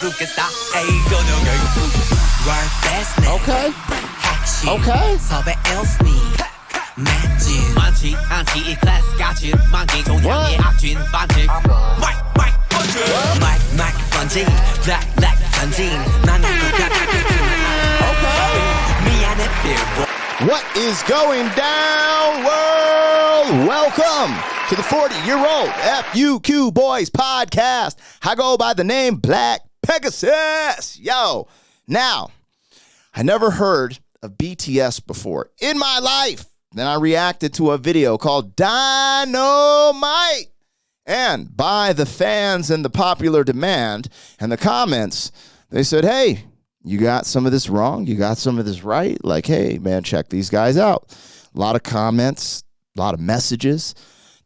Okay. Okay. What is going down, world? Welcome to the 40-year-old FUQ Boys podcast. I go by the name Black Pegasus. Yo, now, I never heard of BTS before in my life. Then I reacted to a video called Dynamite. And by the fans and the popular demand and the comments, they said, hey, you got some of this wrong. You got some of this right. Like, hey, man, check these guys out. A lot of comments, a lot of messages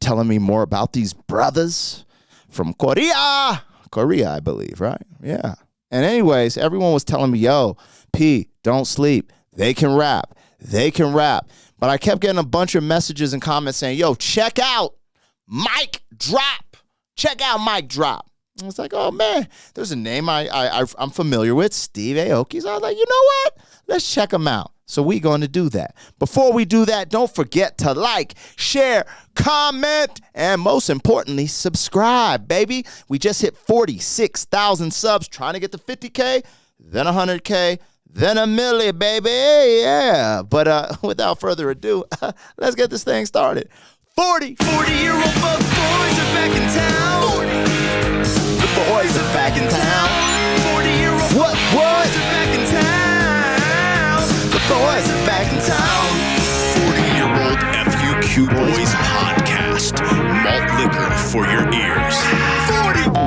telling me more about these brothers from Korea. Korea, I believe, right? Yeah. And anyways, everyone was telling me, yo, P, don't sleep. They can rap. They can rap. But I kept getting a bunch of messages and comments saying, yo, check out Mic Drop. Check out Mic Drop. I was like, oh, man, there's a name I'm familiar with, Steve Aoki. So I was like, you know what? Let's check him out. So we're going to do that. Before we do that, don't forget to like, share, comment, and most importantly, subscribe, baby. We just hit 46,000 subs, trying to get to 50K, then 100K, then a million, baby. Yeah. But without further ado, let's get this thing started. 40-year-old fuck boys are back in town. 40. The boys are back in town. 40-year-old what boys are back in town. The boys are back in town. 40-year-old FUQ Boys podcast. Malt liquor for your ears. 40.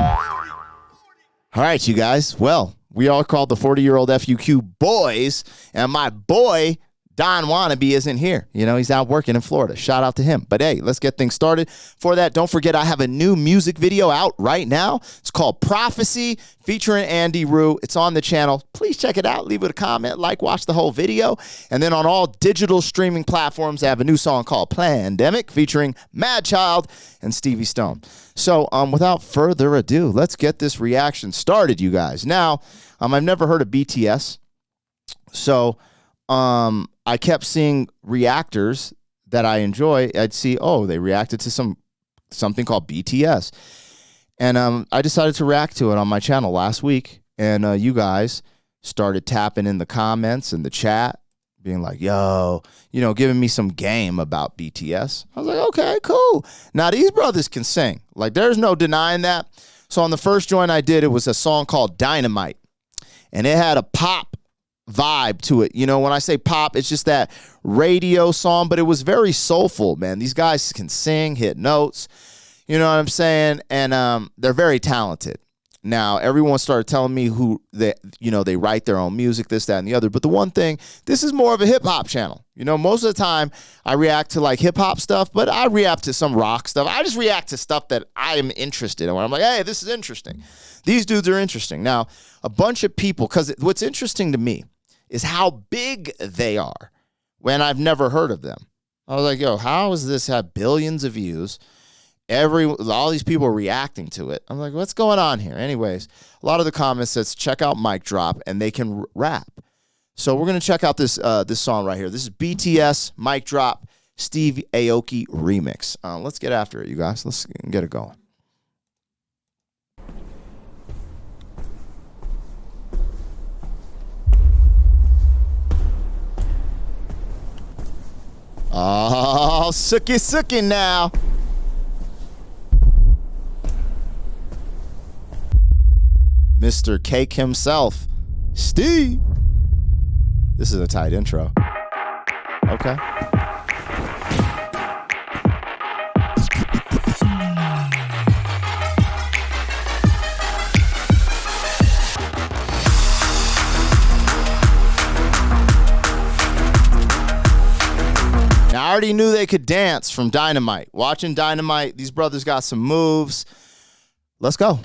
All right, you guys. Well, we all called the 40-year-old FUQ Boys, and my boy Don Wannabe isn't here. You know, he's out working in Florida. Shout out to him. But hey, let's get things started. For that, don't forget I have a new music video out right now. It's called Prophecy featuring Andy Rue. It's on the channel. Please check it out. Leave it a comment, like, watch the whole video. And then on all digital streaming platforms, I have a new song called Plandemic featuring Mad Child and Stevie Stone. So without further ado, let's get this reaction started, you guys. Now, I've never heard of BTS. So I kept seeing reactors that I enjoy. I'd see, oh, they reacted to something called BTS. And I decided to react to it on my channel last week. And you guys started tapping in the comments and the chat, being like, yo, you know, giving me some game about BTS. I was like, okay, cool. Now, these brothers can sing. Like, there's no denying that. So on the first joint I did, it was a song called Dynamite. And it had a pop vibe to it. You know, when I say pop, it's just that radio song, but it was very soulful, man. These guys can sing, hit notes, you know what I'm saying? And they're very talented. Now, everyone started telling me they write their own music, this, that, and the other. But the one thing, this is more of a hip-hop channel. You know, most of the time I react to like hip-hop stuff, but I react to some rock stuff. I just react to stuff that I am interested in, where I'm like, hey, this is interesting. These dudes are interesting. Now, a bunch of people, because what's interesting to me is how big they are when I've never heard of them. I was like, yo, how does this have billions of views? All these people are reacting to it. I'm like, what's going on here? Anyways, a lot of the comments says, check out Mic Drop, and they can rap. So we're going to check out this song right here. This is BTS, Mic Drop, Steve Aoki remix. Let's get after it, you guys. Let's get it going. Oh, sookie now. Mr. Cake himself, Steve. This is a tight intro. Okay. Now, I already knew they could dance from Dynamite. Watching Dynamite, these brothers got some moves. Let's go.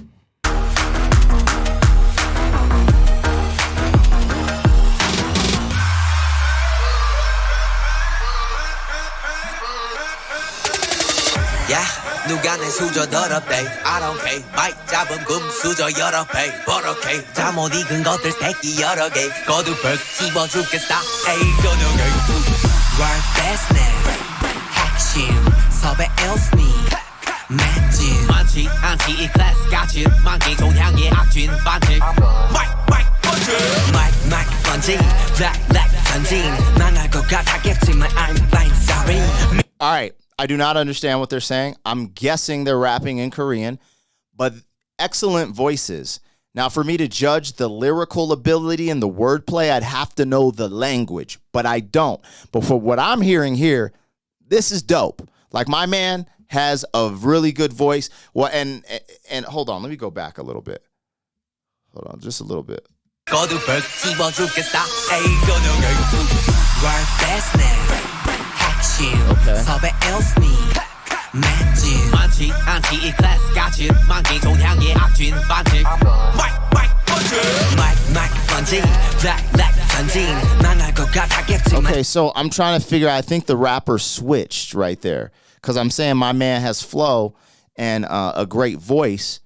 야 누가 안에 수저 더럽대 I don't care 마이크 잡은 금 수저 여러 배 버럭해 잠못 익은 것들 새끼 여러 개 거두벌 씹어 죽겠다 에이 저녁에 Work business 핵심 섭외 els니 맷진 많지 않지 이 클래스 같이 만기 동향의 악진 반칙 마이크 번지 블랙 전진 망할 것 같았겠지만 I'm fine sorry. All right, I do not understand what they're saying. I'm guessing they're rapping in Korean, but excellent voices. Now, for me to judge the lyrical ability and the wordplay, I'd have to know the language, but I don't. But for what I'm hearing here, this is dope. Like, my man has a really good voice. Well, and hold on, let me go back a little bit. Hold on, just a little bit. 거두벌 씹어 죽겠다 에이 저녁에 Work business 핵심 섭외 els니 맷진 많지 않지 이 클래스 같이 만기 동향의 악진 반칙 마이크 번지 블랙 전진 망할 것 같았겠지만 Okay, so I'm trying to figure out, I think the rapper switched right there. Because I'm saying my man has flow and a great voice,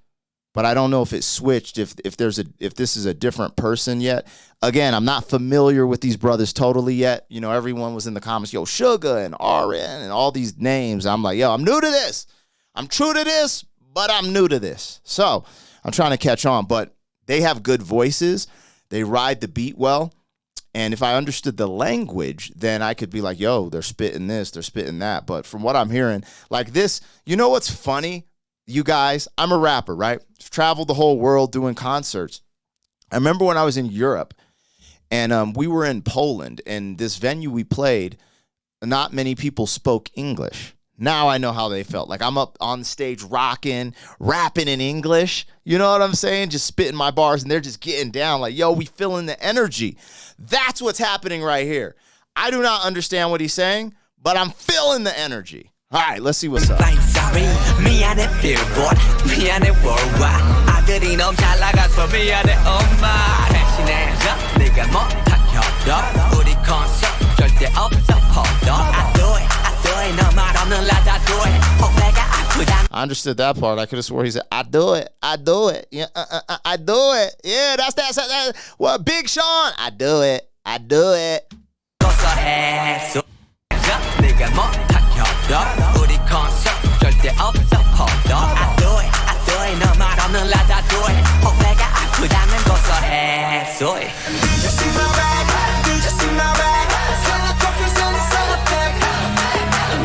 but I don't know if it switched, if this is a different person yet. Again, I'm not familiar with these brothers totally yet. You know, everyone was in the comments, yo, Sugar and RN and all these names. I'm like, yo, I'm new to this. I'm true to this, but I'm new to this. So I'm trying to catch on, but they have good voices. They ride the beat well. And if I understood the language, then I could be like, yo, they're spitting this, they're spitting that. But from what I'm hearing, like this, you know what's funny? You guys, I'm a rapper, right? Traveled the whole world doing concerts. I remember when I was in Europe and we were in Poland, and this venue we played, not many people spoke English. Now I know how they felt. Like, I'm up on stage rocking, rapping in English. You know what I'm saying? Just spitting my bars, and they're just getting down like, yo, we feeling the energy. That's what's happening right here. I do not understand what he's saying, but I'm feeling the energy. All right, let's see what's up. 미안해 billboard 미안해 worldwide 아들이 너무 잘 나가서 미안해 엄마 대신해줘 네가 못한 협력 우리 콘서트 절대 없어 hold on I do it 너 말 없는 라다 do it 혹내가 아프다 I understood that part. I could have swore he said, I do it. Yeah, I do it. Yeah, that's that. Well, Big Sean, I do it. 고소해줘 네가 못한 협력 우리 콘서트 절대 없어 hold on I do it 너 말 없는 라다 do it 혹내가 아프다면 고소해줘 You see my bag, you see my bag Sell a coffee, sell a bag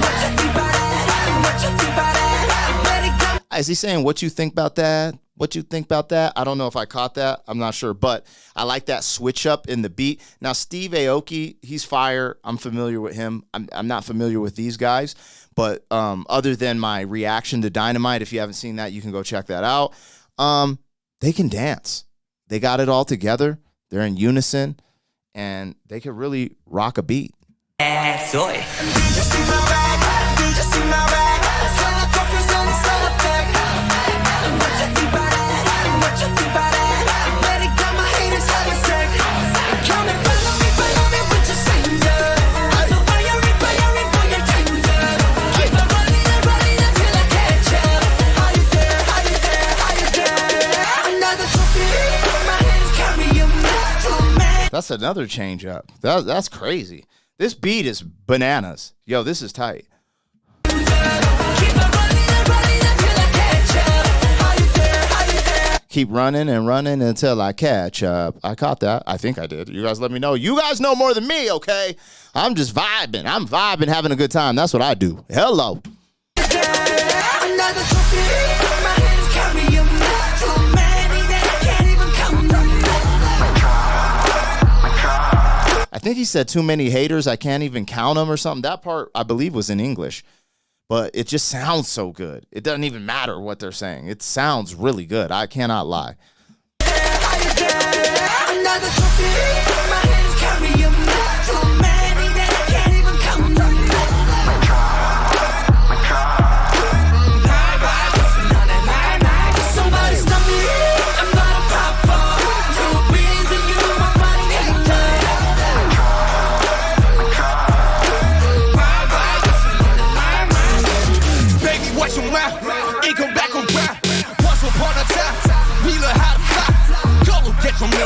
What you think about that? What you think about that? Is he saying what you think about that? What you think about that? I don't know if I caught that. I'm not sure, but I like that switch up in the beat. Now, Steve Aoki, he's fire. I'm familiar with him. I'm not familiar with these guys, but other than my reaction to Dynamite, if you haven't seen that, you can go check that out. They can dance. They got it all together. They're in unison, and they can really rock a beat. That's another change up. That's crazy. This beat is bananas. Yo, this is tight. Keep running and running until I catch up. I caught that. I think I did. You guys let me know. You guys know more than me, okay? I'm just vibing. I'm vibing, having a good time. That's what I do. Hello. I think he said too many haters. I can't even count them or something. That part, I believe, was in English. But it just sounds so good. It doesn't even matter what they're saying. It sounds really good. I cannot lie.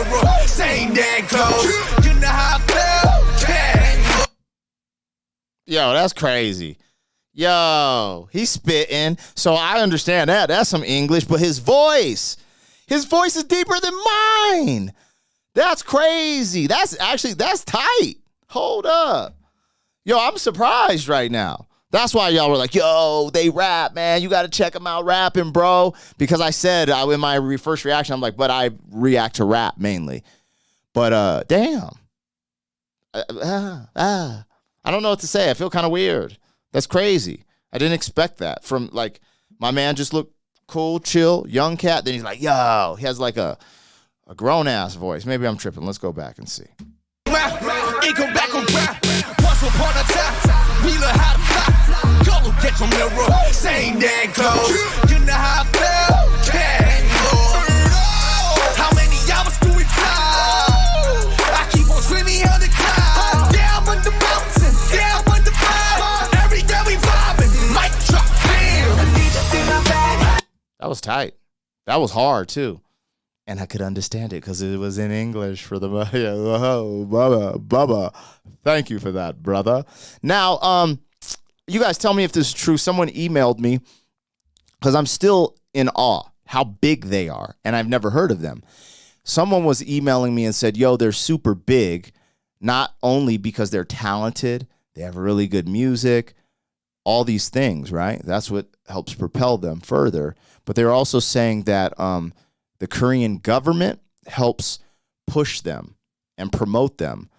mirror, same damn clothes. You know how I feel? Yeah. Yo, that's crazy. Yo, he's spitting. So I understand that. That's some English, but his voice is deeper than mine. That's crazy. That's tight. Hold up. Yo, I'm surprised right now. That's why y'all were like, yo, they rap, man. You got to check them out rapping, bro. Because I said in my first reaction, I'm like, but I react to rap mainly. But damn. I don't know what to say. I feel kind of weird. That's crazy. I didn't expect that from, like, my man just looked cool, chill, young cat. Then he's like, yo, he has like a grown-ass voice. Maybe I'm tripping. Let's go back and see. Once upon a time, we learned how to fly. Go get your mirror, same damn clothes. You know how I feel? Yeah. How many hours do we fly? I keep on swimming on the cloud. Down on the mountain, down on the cloud. Every day we vibing, mic drop, bam. That was tight. That was hard too. And I could understand it because it was in English for the Bubba. Thank you for that, brother. Now, you guys tell me if this is true. Someone emailed me because I'm still in awe how big they are, and I've never heard of them. Someone was emailing me and said, yo, they're super big, not only because they're talented, they have really good music, all these things, right? That's what helps propel them further. But they're also saying that the Korean government helps push them and promote them.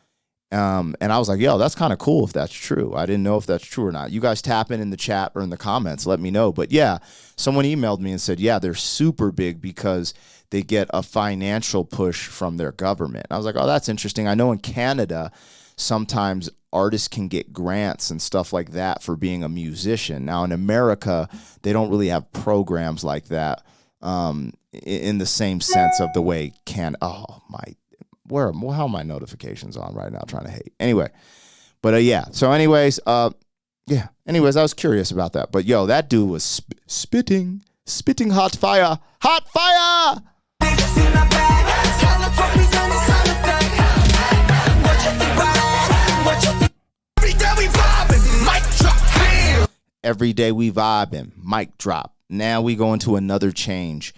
And I was like, yo, that's kind of cool if that's true. I didn't know if that's true or not. You guys tap in the chat or in the comments. Let me know. But yeah, someone emailed me and said, yeah, they're super big because they get a financial push from their government. I was like, oh, that's interesting. I know in Canada, sometimes artists can get grants and stuff like that for being a musician. Now in America, they don't really have programs like that. In the same sense of the way how are my notifications on right now? Trying to hate. Anyway, but yeah. So anyways, I was curious about that. But yo, that dude was spitting hot fire. Every day we vibing, mic drop. Now we go into another change.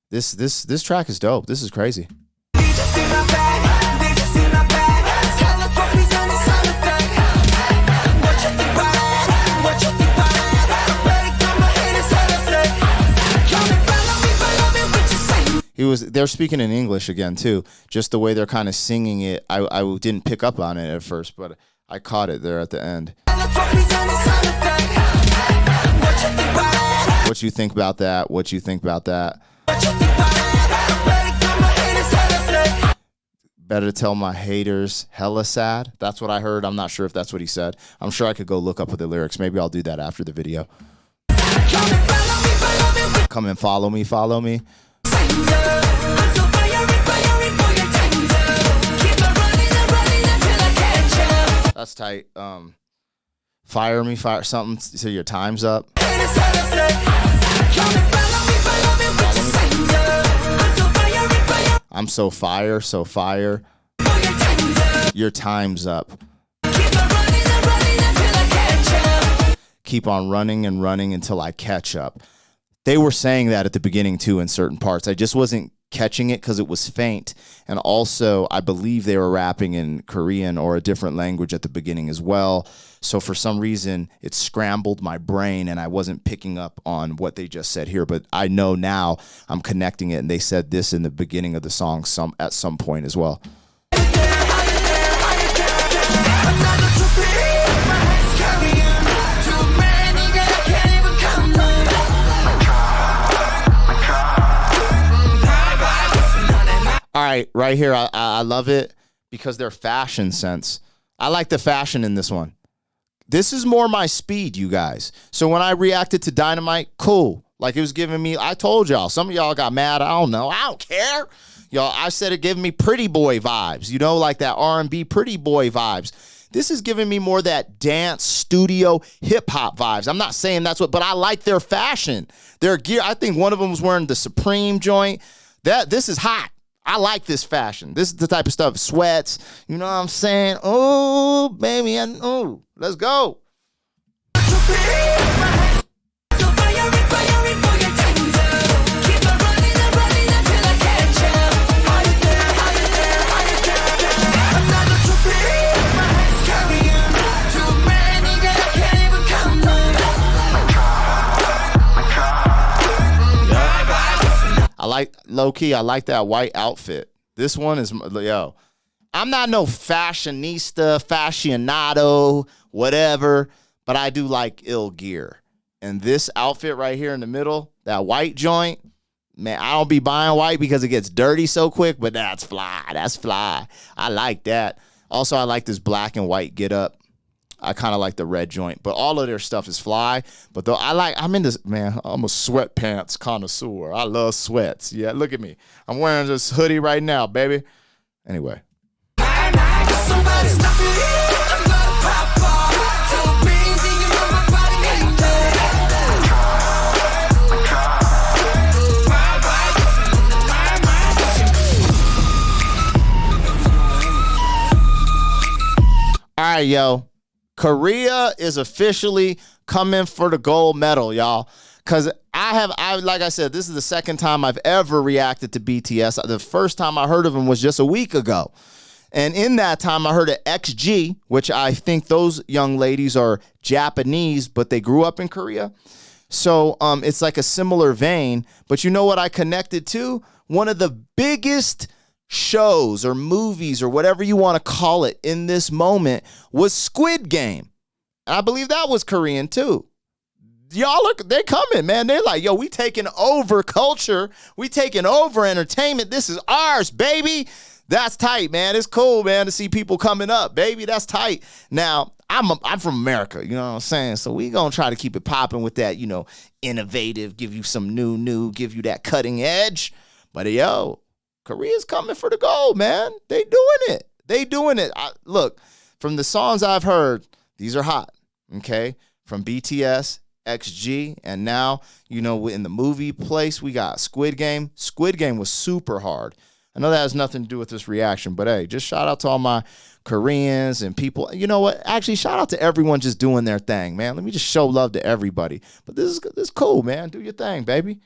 This track is dope. This is crazy. They're speaking in English again too. Just the way they're kind of singing it. I didn't pick up on it at first, but I caught it there at the end. What you think about that? What you think about that? Better tell my haters hella sad. That's what I heard. I'm not sure if that's what he said. I'm sure I could go look up the lyrics. Maybe I'll do that after the video. Come and follow me. That's tight. Fire something so your time's up. I'm so fire. Your time's up. Keep on running and running until I catch up. They were saying that at the beginning too in certain parts. I just wasn't catching it because it was faint. And also, I believe they were rapping in Korean or a different language at the beginning as well. So for some reason, it scrambled my brain and I wasn't picking up on what they just said here. But I know now I'm connecting it. And they said this in the beginning of the song at some point as well. All right, right here, I love it because their fashion sense. I like the fashion in this one. This is more my speed, you guys. So when I reacted to Dynamite, cool. Like it was giving me, I told y'all, some of y'all got mad. I don't know. I don't care. Y'all, I said it gave me pretty boy vibes, you know, like that R&B pretty boy vibes. This is giving me more that dance, studio, hip-hop vibes. I'm not saying that's what, but I like their fashion. Their gear, I think one of them was wearing the Supreme joint. This is hot. I like this fashion. This is the type of stuff. Sweats. You know what I'm saying? Oh, baby. Let's go. Low-key, I like that white outfit. This one is, yo, I'm not no fashionista, fashionado, whatever, but I do like ill gear. And this outfit right here in the middle, that white joint, man, I don't be buying white because it gets dirty so quick, but that's fly. That's fly. I like that. Also, I like this black and white get up. I kind of like the red joint, but all of their stuff is fly. But though I'm in this, man, I'm a sweatpants connoisseur. I love sweats. Yeah, look at me. I'm wearing this hoodie right now, baby. Anyway. All right, yo. Korea is officially coming for the gold medal, y'all. Because like I said, this is the second time I've ever reacted to BTS. The first time I heard of them was just a week ago. And in that time, I heard of XG, which I think those young ladies are Japanese, but they grew up in Korea. So it's like a similar vein. But you know what I connected to? One of the biggest shows or movies or whatever you want to call it in this moment was Squid Game. And I believe that was Korean too. Y'all look, they're coming, man. They're like, yo, we taking over culture. We taking over entertainment. This is ours, baby. That's tight, man. It's cool, man, to see people coming up, baby. That's tight. Now, I'm from America, you know what I'm saying? So we gonna try to keep it popping with that, you know, innovative, give you some new, give you that cutting edge. But yo, Korea's coming for the gold, man. They doing it. Look, from the songs I've heard, these are hot, okay? From BTS, XG, and now, you know, in the movie place, we got Squid Game. Squid Game was super hard. I know that has nothing to do with this reaction, but hey, just shout out to all my Koreans and people. You know what? Actually, shout out to everyone just doing their thing, man. Let me just show love to everybody. But this is cool, man. Do your thing, baby.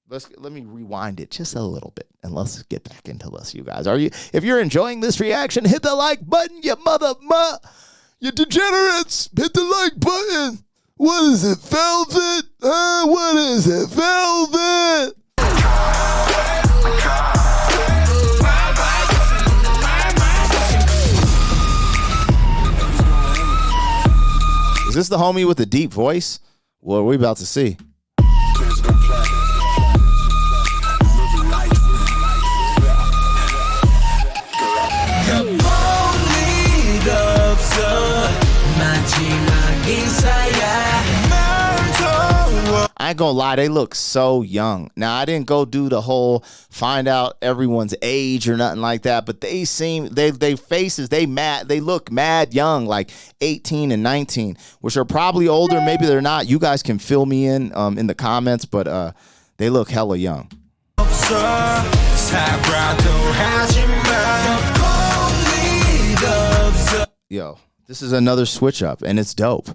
Let me rewind it just a little bit and let's get back into this, you guys. If you're enjoying this reaction, hit the like button, you degenerates. Hit the like button. What is it, velvet? What is it, velvet? Is this the homie with the deep voice? What are we about to see? I ain't gonna lie, they look so young. Now, I didn't go do the whole find out everyone's age or nothing like that, but they faces, they look mad young, like 18 and 19, which are probably older. Maybe they're not. You guys can fill me in the comments, but they look hella young. Yo, this is another switch up, and it's dope.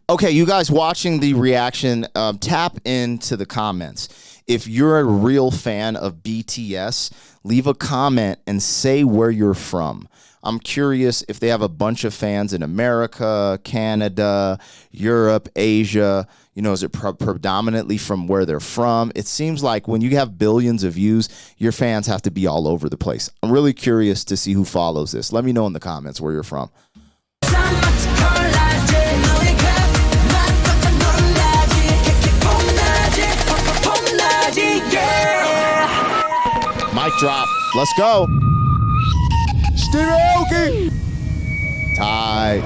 Okay, you guys watching the reaction, tap into the comments. If you're a real fan of BTS, leave a comment and say where you're from. I'm curious if they have a bunch of fans in America, Canada, Europe, Asia. You know, is it predominantly from where they're from? It seems like when you have billions of views, your fans have to be all over the place. I'm really curious to see who follows this. Let me know in the comments where you're from. Mic drop. Let's go. Aoki. Tight.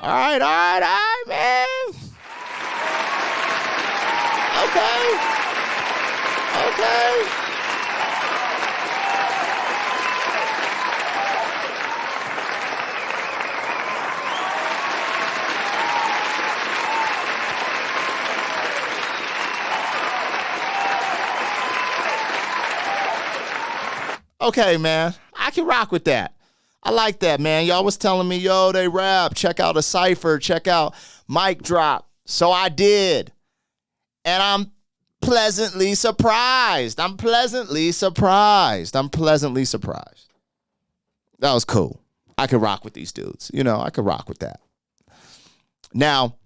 All right, man. Okay. Okay, man. I can rock with that. I like that, man. Y'all was telling me, yo, they rap. Check out a cypher. Check out Mic Drop. So I did. And I'm pleasantly surprised. That was cool. I could rock with these dudes. I could rock with that. Now,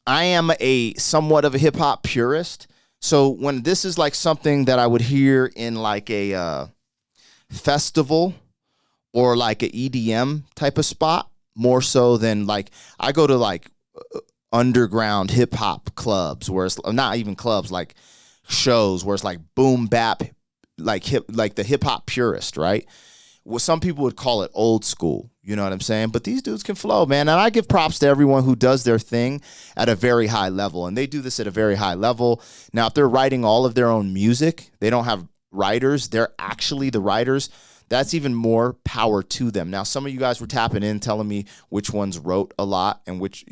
I am a somewhat of a hip hop purist. So when this is like something that I would hear in like a festival or like a EDM type of spot, more so than like I go to like underground hip hop clubs where it's not even clubs, like shows where it's like boom bap, like the hip hop purist, right? Well, some people would call it old school, you know what I'm saying? But these dudes can flow, man. And I give props to everyone who does their thing at a very high level. And they do this at a very high level. Now, if they're writing all of their own music, they don't have writers, they're actually the writers. That's even more power to them. Now, some of you guys were tapping in, telling me which ones wrote a lot and which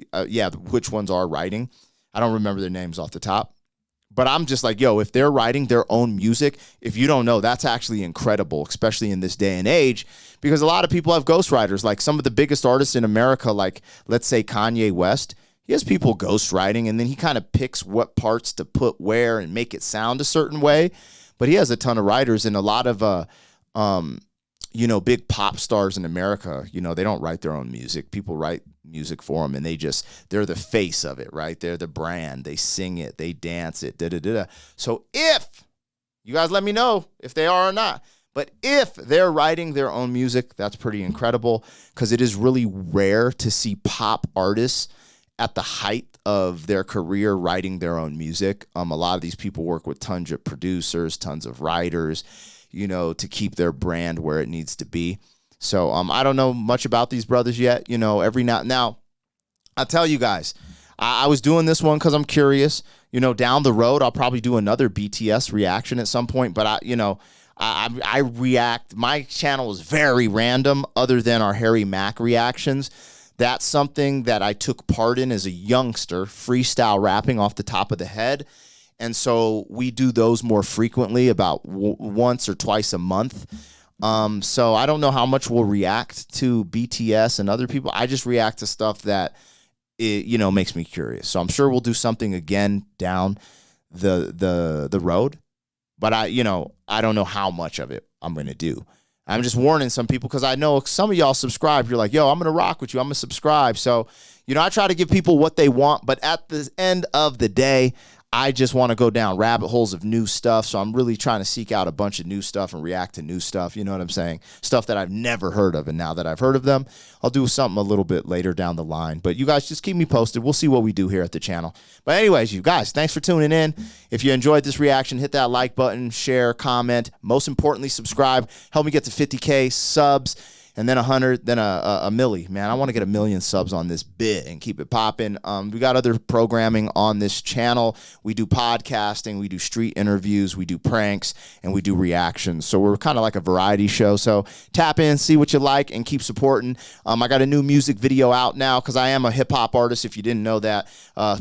ones are writing. I don't remember their names off the top. But I'm just like, yo, if they're writing their own music, if you don't know, that's actually incredible, especially in this day and age, because a lot of people have ghostwriters. Like some of the biggest artists in America, like let's say Kanye West, he has people ghostwriting, and then he kind of picks what parts to put where and make it sound a certain way. But he has a ton of writers, and a lot of big pop stars in America, they don't write their own music. People write music for them, and they're the face of it, right? They're the brand. They sing it, they dance it, da-da-da-da. So if, you guys let me know if they are or not, but if they're writing their own music, that's pretty incredible, because it is really rare to see pop artists at the height of their career writing their own music. A lot of these people work with tons of producers, tons of writers, to keep their brand where it needs to be. So I don't know much about these brothers yet. Now I'll tell you guys, I was doing this one because I'm curious. Down the road, I'll probably do another BTS reaction at some point. But I react. My channel is very random, other than our Harry Mack reactions. That's something that I took part in as a youngster, freestyle rapping off the top of the head. And so we do those more frequently, about once or twice a month. So I don't know how much we'll react to BTS and other people. I just react to stuff that makes me curious. So I'm sure we'll do something again down the road. But I don't know how much of it I'm going to do. I'm just warning some people, because I know some of y'all subscribe. You're like, yo, I'm going to rock with you. I'm going to subscribe. So, I try to give people what they want. But at the end of the day, I just want to go down rabbit holes of new stuff. So I'm really trying to seek out a bunch of new stuff and react to new stuff. You know what I'm saying? Stuff that I've never heard of. And now that I've heard of them, I'll do something a little bit later down the line. But you guys just keep me posted. We'll see what we do here at the channel. But anyways, you guys, thanks for tuning in. If you enjoyed this reaction, hit that like button, share, comment. Most importantly, subscribe. Help me get to 50K subs. And then 100, then a milli. Man, I want to get 1 million subs on this bit and keep it popping. We got other programming on this channel. We do podcasting, we do street interviews, we do pranks, and we do reactions. So we're kind of like a variety show. So tap in, see what you like, and keep supporting. I got a new music video out now, because I am a hip-hop artist, if you didn't know that.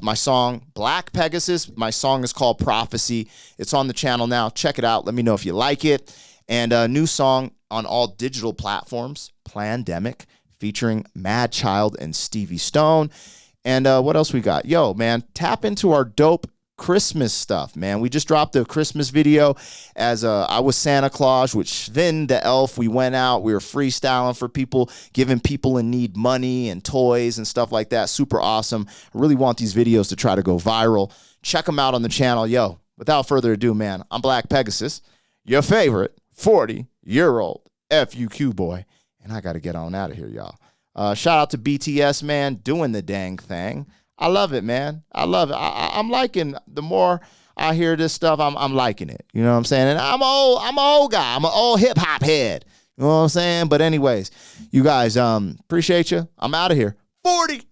My song, Black Pegasus, my song is called Prophecy. It's on the channel now. Check it out. Let me know if you like it. And a new song on all digital platforms, Plandemic, featuring Mad Child and Stevie Stone. And what else we got? Yo, man, tap into our dope Christmas stuff, man. We just dropped a Christmas video as I was Santa Claus with Sven the Elf. We went out, we were freestyling for people, giving people in need money and toys and stuff like that. Super awesome. I really want these videos to try to go viral. Check them out on the channel. Yo, without further ado, man, I'm Black Pegasus, your favorite 40-year-old FUQ boy. And I got to get on out of here, y'all. Shout out to BTS, man, doing the dang thing. I love it, man. I love it. I'm liking, the more I hear this stuff, I'm liking it. You know what I'm saying? And I'm an old guy. I'm an old hip-hop head. You know what I'm saying? But anyways, you guys, appreciate you. I'm out of here. 40.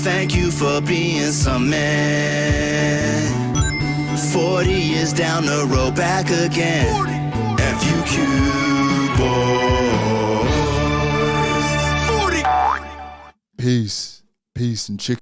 Thank you for being some man. 40 years down the road, back again. 40. FUQ boys. 40. Peace. Peace and chicken.